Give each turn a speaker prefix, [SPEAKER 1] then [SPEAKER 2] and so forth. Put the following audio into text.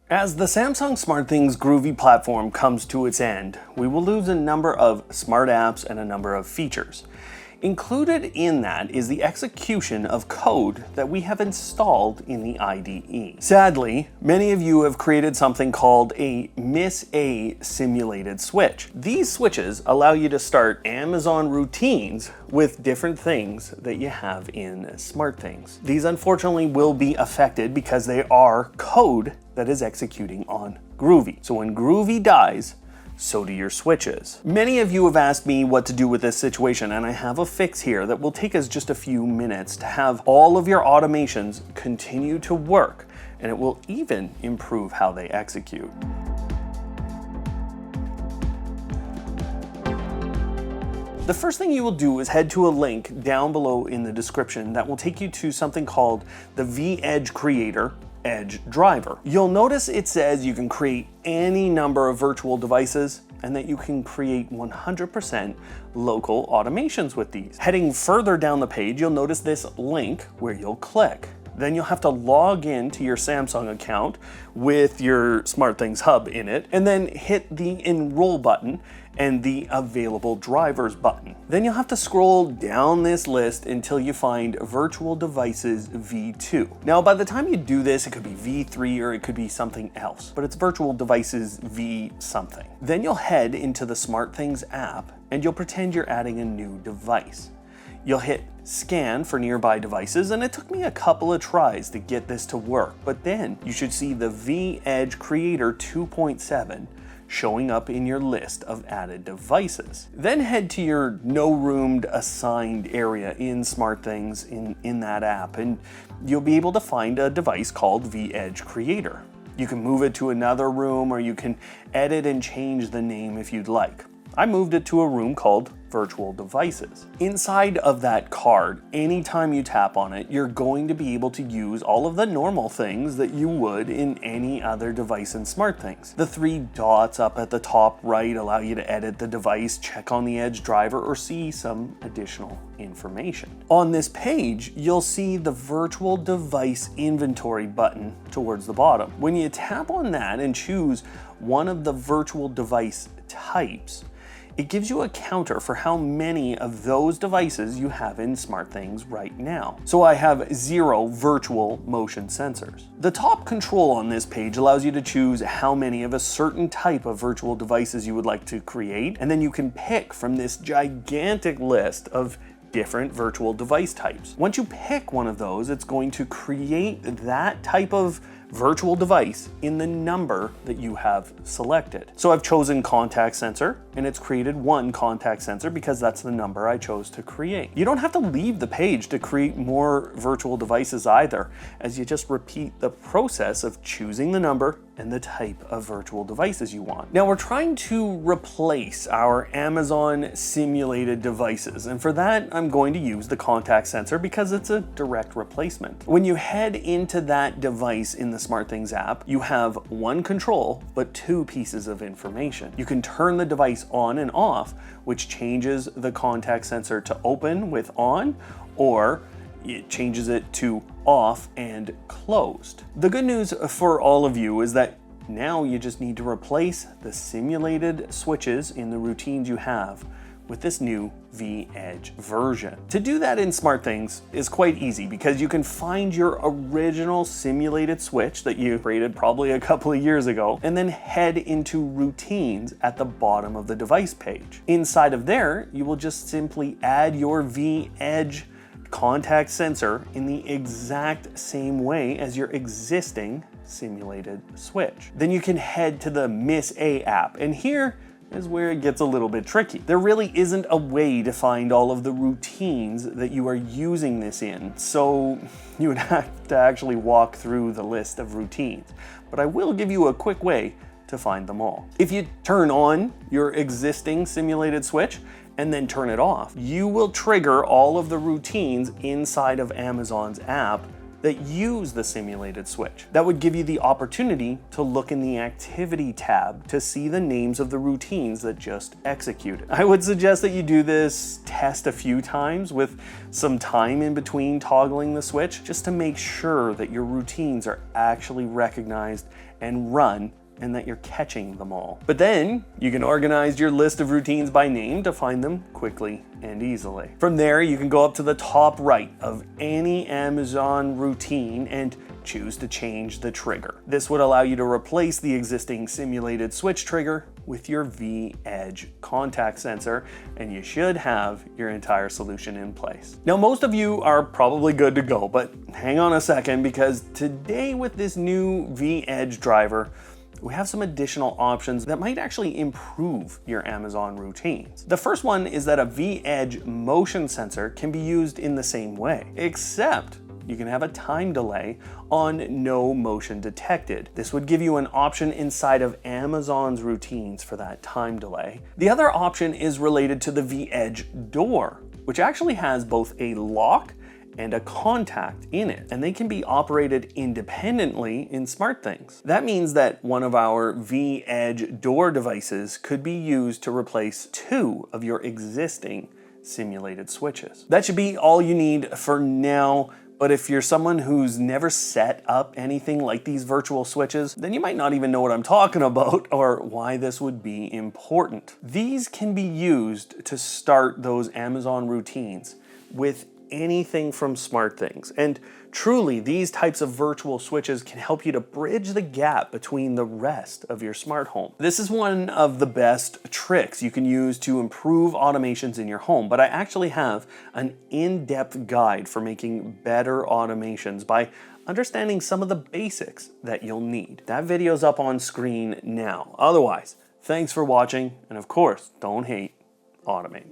[SPEAKER 1] As the Samsung SmartThings Groovy platform comes to its end, we will lose a number of smart apps and a number of features. Included in that is the execution of code that we have installed in the IDE. Sadly, many of you have created something called a Miss A simulated switch. These switches allow you to start Amazon routines with different things that you have in SmartThings. These unfortunately will be affected because they are code that is executing on Groovy. So when Groovy dies, so do your switches. Many of you have asked me what to do with this situation, and I have a fix here that will take us just a few minutes to have all of your automations continue to work, and it will even improve how they execute. The first thing you will do is head to a link down below in the description that will take you to something called the vEdge Creator Edge driver. You'll notice it says you can create any number of virtual devices and that you can create 100% local automations with these. Heading further down the page, you'll notice this link where you'll click. Then you'll have to log in to your Samsung account with your SmartThings hub in it, and then hit the enroll button and the available drivers button. Then you'll have to scroll down this list until you find virtual devices V2. Now, by the time you do this, it could be V3 or it could be something else, but it's virtual devices V something. Then you'll head into the SmartThings app and you'll pretend you're adding a new device. You'll hit scan for nearby devices, and it took me a couple of tries to get this to work, but then you should see the vEdge Creator 2.7 showing up in your list of added devices. Then head to your no roomed assigned area in SmartThings in that app, and you'll be able to find a device called vEdge Creator. You can move it to another room, or you can edit and change the name if you'd like. I moved it to a room called Virtual Devices. Inside of that card, anytime you tap on it, you're going to be able to use all of the normal things that you would in any other device in SmartThings. The three dots up at the top right allow you to edit the device, check on the Edge driver, or see some additional information. On this page, you'll see the Virtual Device Inventory button towards the bottom. When you tap on that and choose one of the virtual device types, it gives you a counter for how many of those devices you have in SmartThings right now. So I have 0 virtual motion sensors. The top control on this page allows you to choose how many of a certain type of virtual devices you would like to create, and then you can pick from this gigantic list of different virtual device types. Once you pick one of those, it's going to create that type of virtual device in the number that you have selected. So I've chosen contact sensor, and it's created one contact sensor because that's the number I chose to create. You don't have to leave the page to create more virtual devices either, as you just repeat the process of choosing the number and the type of virtual devices you want. Now we're trying to replace our Amazon simulated devices, and for that I'm going to use the contact sensor because it's a direct replacement. When you head into that device in the SmartThings app, you have one control but two pieces of information. You can turn the device on and off, which changes the contact sensor to open with on, or it changes it to off and closed. The good news for all of you is that now you just need to replace the simulated switches in the routines you have with this new vEdge version. To do that in SmartThings is quite easy because you can find your original simulated switch that you created probably a couple of years ago, and then head into routines at the bottom of the device page. Inside of there, you will just simply add your vEdge contact sensor in the exact same way as your existing simulated switch. Then you can head to the Miss A app, and here is where it gets a little bit tricky. There really isn't a way to find all of the routines that you are using this in, so you would have to actually walk through the list of routines. But I will give you a quick way to find them all. If you turn on your existing simulated switch and then turn it off, you will trigger all of the routines inside of Amazon's app that use the simulated switch. That would give you the opportunity to look in the activity tab to see the names of the routines that just executed. I would suggest that you do this test a few times with some time in between toggling the switch, just to make sure that your routines are actually recognized and run, and that you're catching them all. But then you can organize your list of routines by name to find them quickly and easily. From there, you can go up to the top right of any Amazon routine and choose to change the trigger. This would allow you to replace the existing simulated switch trigger with your vEdge contact sensor, and you should have your entire solution in place. Now, most of you are probably good to go, but hang on a second, because today with this new vEdge driver, we have some additional options that might actually improve your Amazon routines. The first one is that a vEdge motion sensor can be used in the same way, except you can have a time delay on no motion detected. This would give you an option inside of Amazon's routines for that time delay. The other option is related to the vEdge door, which actually has both a lock and a contact in it, and they can be operated independently in SmartThings. That means that one of our vEdge door devices could be used to replace 2 of your existing simulated switches. That should be all you need for now. But if you're someone who's never set up anything like these virtual switches, then you might not even know what I'm talking about or why this would be important. These can be used to start those Amazon routines with anything from SmartThings. And truly, these types of virtual switches can help you to bridge the gap between the rest of your smart home. This is one of the best tricks you can use to improve automations in your home, but I actually have an in-depth guide for making better automations by understanding some of the basics that you'll need. That video's up on screen now. Otherwise, thanks for watching, and of course, don't hate, automate.